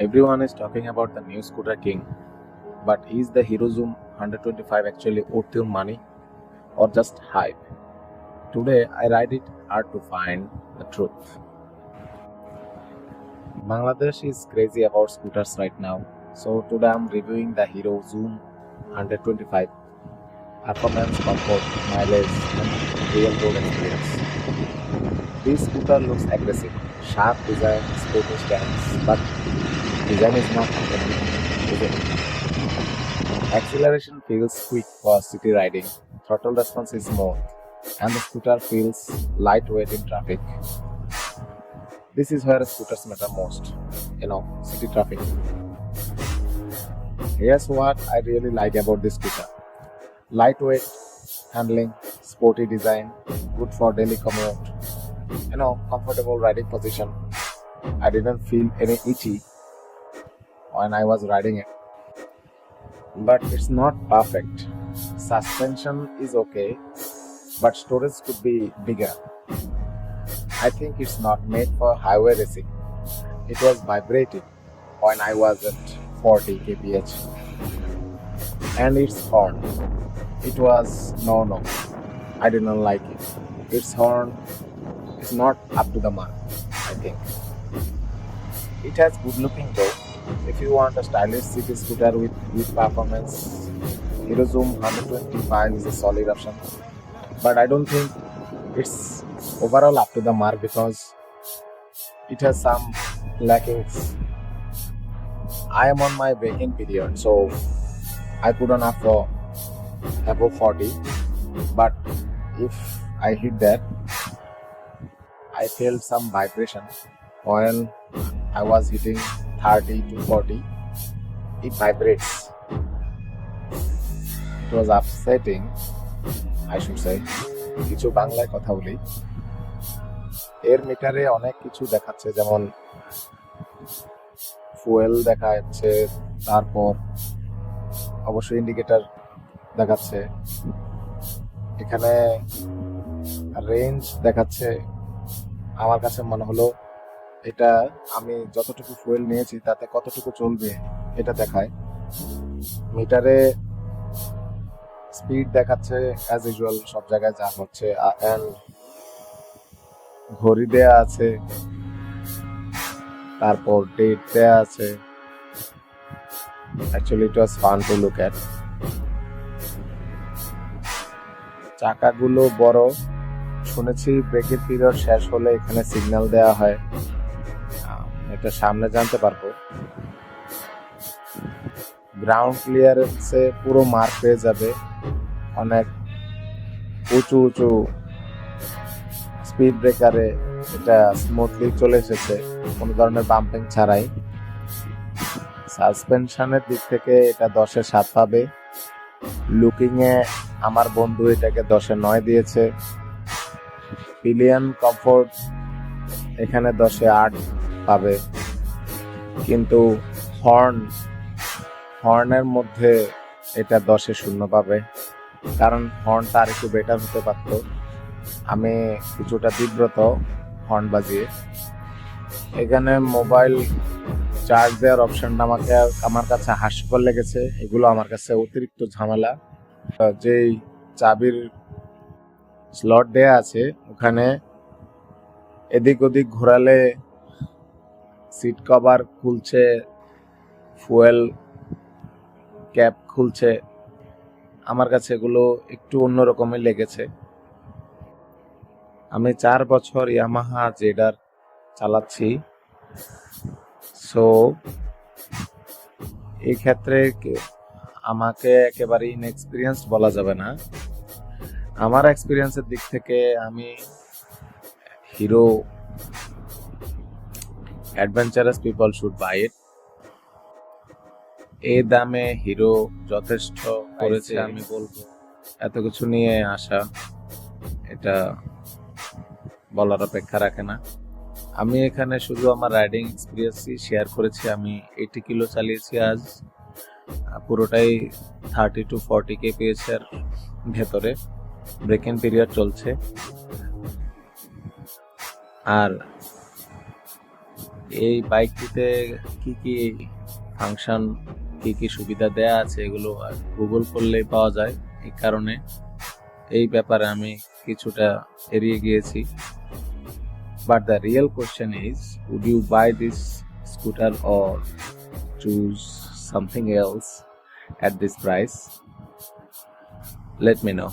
Everyone is talking about the new scooter king, but is the Hero Zoom 125 actually worth your money or just hype? Today I ride it hard to find the truth. Bangladesh is crazy about scooters right now, so today I'm reviewing the Hero Zoom 125 performance, comfort, mileage, and real road experience. This scooter looks aggressive, sharp design, sporty stance, but design is not everything, is it? Acceleration feels quick for city riding, throttle response is smooth, and the scooter feels lightweight in traffic. This is where scooters matter most, city traffic. Here's what I really like about this scooter: lightweight handling, sporty design, good for daily commute, comfortable riding position. I didn't feel any itchy when I was riding it, but it's not perfect. Suspension is okay, but storage could be bigger. I think it's not made for highway racing. It was vibrating when I was at 40 kph, and its horn. It was no. I didn't like it. Its horn is not up to the mark, I think. It has good looking though. If you want a stylish city scooter with performance, Hero Zoom 125 is a solid option. But I don't think it's overall up to the mark because it has some lackings. I am on my braking period, so I couldn't afford above 40. But if I hit that, I felt some vibration when I was hitting 30 to 40. It vibrates. It was upsetting, I should say. কিছু বাংলায় কথা বলি। এর মিটারে অনেক কিছু দেখাচ্ছে, যেমন ফুয়েল দেখা যাচ্ছে, তারপর অবশ্যই ইন্ডিকেটর দেখাচ্ছে, এখানে রেঞ্জ দেখাচ্ছে। আমার কাছে মনে হলো এটা আমি যতটুকু ফুয়েল নিয়েছি তাতে কতটুকু চলবে এটা দেখায়। মিটারে স্পিড দেখাচ্ছে অ্যাজ ইউজুয়াল, সব জায়গায় যা হচ্ছে, এন্ড ঘড়ি দেয়া আছে, তারপর ডেট দেয়া আছে। Actually it was fun to look at. চাকাগুলো বড়, শুনেছি ব্রেকের পিরিয়ড শেষ হলে এখানে সিগন্যাল দেওয়া হয়, এটা সামনে জানতে পারবো। গ্রাউন্ড ক্লিয়ারেন্সে পুরো মার্ক পেয়ে যাবে। অনেক উঁচু স্পিড ব্রেকারে এটা স্মুথলি চলে এসেছে, কোনো ধরনের বাম্পিং ছাড়াই। সাসপেনশনের দিক থেকে এটা 10-এ 7 পাবে। লুকিং এ আমার বন্ধু এটাকে 10-এ 9 দিয়েছে। পিলিয়ন কমফোর্ট এখানে 10-এ 8 পাবে, কিন্তু হর্নের মধ্যে এটা 10-এ 0 পাবে, কারণ হর্নটা আর একটু বেটার হতে পারত। আমি কিছুটা বিব্রত হর্ন বাজিয়ে। এখানে মোবাইল চার্জ দেওয়ার অপশনটা আমার কাছে হাস্যকর লেগেছে। এগুলো আমার কাছে অতিরিক্ত ঝামেলা। যেই চাবির স্লট দেয়া আছে ওখানে এদিক ওদিক ঘোরালে সিট কভার খুলছে, ফুয়েল ক্যাপ খুলছে। আমার কাছে এগুলো একটু অন্যরকমই লেগেছে। আমি 4 বছর ইয়ামাহা জেডার চালাচ্ছি, সো এই ক্ষেত্রে আমাকে একেবারে ইনএক্সপিরিয়েন্স বলা যাবে না। আমার এক্সপিরিয়েন্সের দিক থেকে আমি Hero adventurous people should buy it. এই দামে হিরো যথেষ্ট করেছে আমি বলবো। এত কিছু নিয়ে আসা এটা বলার অপেক্ষা রাখে না। আমি এখানে শুধু আমার রাইডিং এক্সপিরিয়েন্সই শেয়ার করেছি। আমি 80 কিলো চালিয়েছি আজ, পুরোটাই 30 to 40 kph এর ভেতরে। ব্রেকিং পিরিয়ড চলছে, আর এই বাইকটিতে কি কি ফাংশন, কি কি সুবিধা দেয়া আছে এগুলো গুগল করলেই পাওয়া যায়। এই কারণে এই ব্যাপারে আমি কিছুটা এড়িয়ে গিয়েছি। But the real question is, would you buy this scooter or choose something else at this price? Let me know.